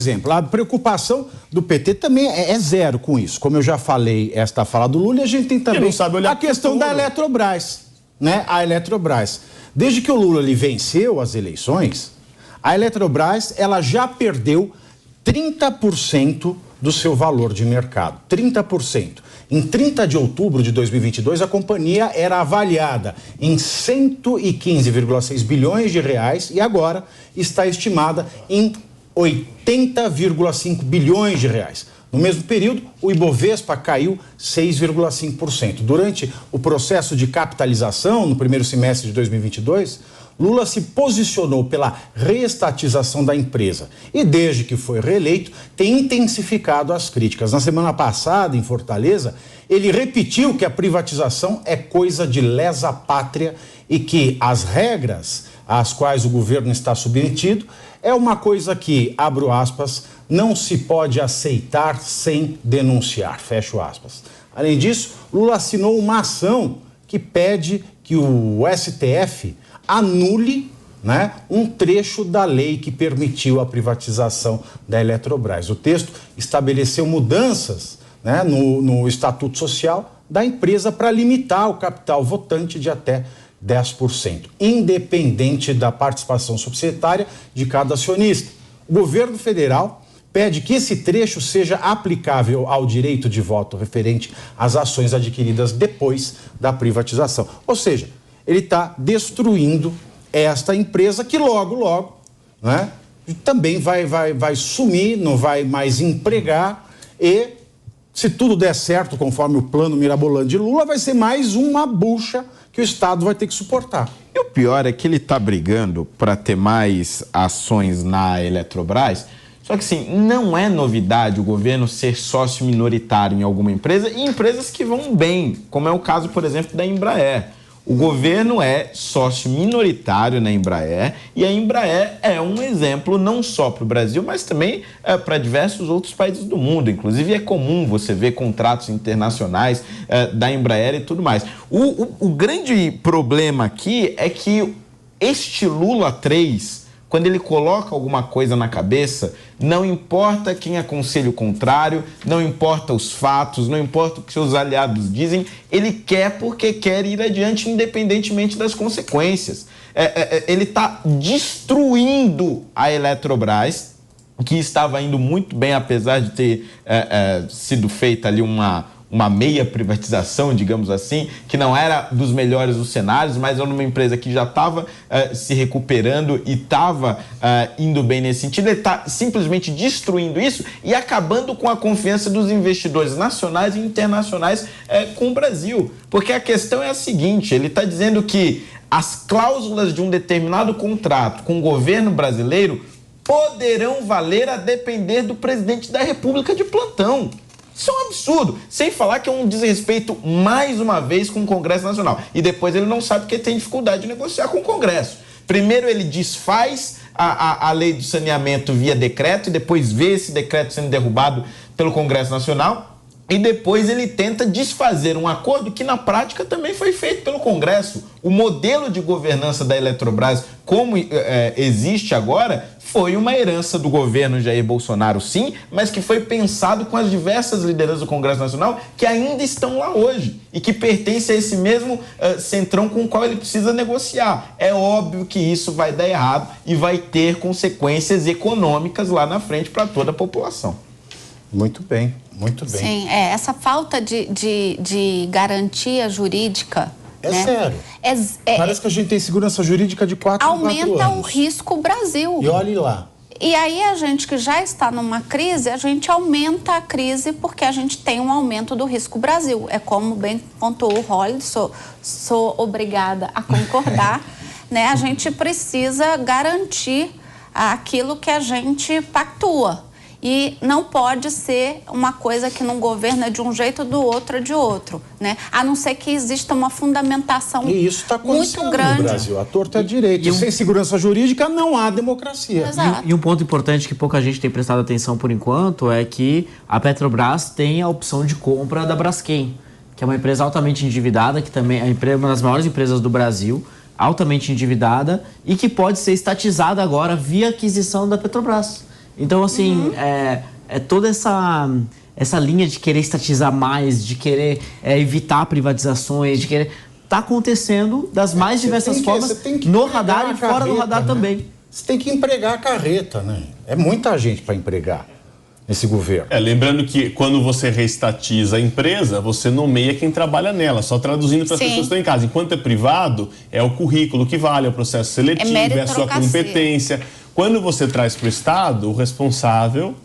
exemplo, a preocupação do PT também é zero com isso. Como eu já falei, esta fala do Lula, e a gente tem também a questão da Eletrobras, né? A Eletrobras. Desde que o Lula ele venceu as eleições, a Eletrobras ela já perdeu 30% do seu valor de mercado. 30%. Em 30 de outubro de 2022, a companhia era avaliada em 115,6 bilhões de reais e agora está estimada em 80,5 bilhões de reais. No mesmo período, o Ibovespa caiu 6,5%. Durante o processo de capitalização, no primeiro semestre de 2022, Lula se posicionou pela reestatização da empresa e, desde que foi reeleito, tem intensificado as críticas. Na semana passada, em Fortaleza, ele repetiu que a privatização é coisa de lesa pátria e que as regras às quais o governo está submetido é uma coisa que, abro aspas, não se pode aceitar sem denunciar, fecho aspas. Além disso, Lula assinou uma ação que pede que o STF anule, né, um trecho da lei que permitiu a privatização da Eletrobras. O texto estabeleceu mudanças, né, no Estatuto Social da empresa para limitar o capital votante de até 10%, independente da participação societária de cada acionista. O governo federal pede que esse trecho seja aplicável ao direito de voto referente às ações adquiridas depois da privatização. Ou seja, ele está destruindo esta empresa que logo, né, também vai sumir, não vai mais empregar e, se tudo der certo, conforme o plano mirabolante de Lula, vai ser mais uma bucha que o Estado vai ter que suportar. E o pior é que ele está brigando para ter mais ações na Eletrobras, só que assim, não é novidade o governo ser sócio minoritário em alguma empresa e empresas que vão bem, como é o caso, por exemplo, da Embraer. O governo é sócio minoritário na Embraer e a Embraer é um exemplo não só para o Brasil, mas também para diversos outros países do mundo. Inclusive é comum você ver contratos internacionais da Embraer e tudo mais. O grande problema aqui é que este Lula 3, quando ele coloca alguma coisa na cabeça, não importa quem aconselha o contrário, não importa os fatos, não importa o que seus aliados dizem, ele quer porque quer ir adiante independentemente das consequências. Ele está destruindo a Eletrobras, que estava indo muito bem, apesar de ter sido feita ali uma meia privatização, digamos assim, que não era dos melhores dos cenários, mas era uma empresa que já estava se recuperando e estava indo bem nesse sentido. Ele está simplesmente destruindo isso e acabando com a confiança dos investidores nacionais e internacionais com o Brasil. Porque a questão é a seguinte, ele está dizendo que as cláusulas de um determinado contrato com o governo brasileiro poderão valer a depender do presidente da República de plantão. Isso é um absurdo, sem falar que é um desrespeito, mais uma vez, com o Congresso Nacional. E depois ele não sabe porque tem dificuldade de negociar com o Congresso. Primeiro ele desfaz a lei do saneamento via decreto e depois vê esse decreto sendo derrubado pelo Congresso Nacional. E depois ele tenta desfazer um acordo que na prática também foi feito pelo Congresso. O modelo de governança da Eletrobras, como existe agora, foi uma herança do governo Jair Bolsonaro, sim, mas que foi pensado com as diversas lideranças do Congresso Nacional que ainda estão lá hoje e que pertence a esse mesmo centrão com o qual ele precisa negociar. É óbvio que isso vai dar errado e vai ter consequências econômicas lá na frente para toda a população. Muito bem, muito bem. Sim, essa falta de garantia jurídica... É sério. Parece que a gente tem segurança jurídica de 4 em 4 anos. Aumenta o risco Brasil. E olhe lá. E aí a gente que já está numa crise, a gente aumenta a crise porque a gente tem um aumento do risco Brasil. É como bem pontuou o Holly, sou obrigada a concordar, né? A gente precisa garantir aquilo que a gente pactua. E não pode ser uma coisa que num governo é de um jeito, do outro é de outro, né? A não ser que exista uma fundamentação muito grande. E isso está acontecendo no Brasil. A torta é direito. E sem segurança jurídica não há democracia. E um ponto importante que pouca gente tem prestado atenção por enquanto é que a Petrobras tem a opção de compra da Braskem, que é uma empresa altamente endividada, que também é uma das maiores empresas do Brasil, altamente endividada e que pode ser estatizada agora via aquisição da Petrobras. Então, assim, toda essa linha de querer estatizar mais, de querer evitar privatizações, de querer... Está acontecendo das mais diversas formas, no radar e fora do radar também. Você tem que empregar a carreta, né? É muita gente para empregar nesse governo. Lembrando que quando você reestatiza a empresa, você nomeia quem trabalha nela, só traduzindo para as pessoas que estão em casa. Enquanto é privado, é o currículo que vale, é o processo seletivo, é a sua competência. Quando você traz para o Estado, o responsável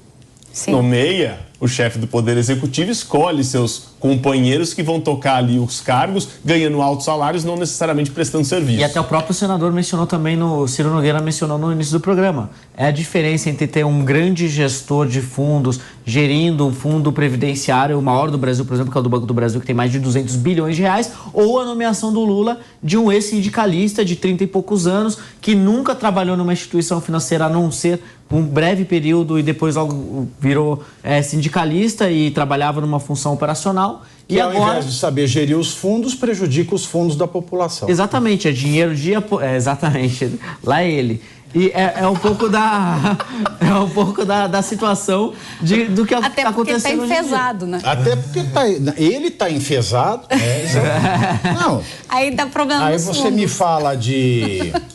nomeia o chefe do Poder Executivo, escolhe seus companheiros que vão tocar ali os cargos, ganhando altos salários, não necessariamente prestando serviço. E até o próprio senador mencionou também, Ciro Nogueira mencionou no início do programa, é a diferença entre ter um grande gestor de fundos gerindo um fundo previdenciário, o maior do Brasil, por exemplo, que é o do Banco do Brasil, que tem mais de 200 bilhões de reais, ou a nomeação do Lula de um ex-sindicalista de 30 e poucos anos, que nunca trabalhou numa instituição financeira, a não ser por um breve período, e depois logo virou sindicalista e trabalhava numa função operacional. E ao invés de saber gerir os fundos, prejudica os fundos da população. Exatamente, é dinheiro de... exatamente, lá é ele. E é um pouco da situação do que está acontecendo. Até porque está enfesado, né? Até porque ele está enfesado. Não. Aí dá problema. Aí você me fala de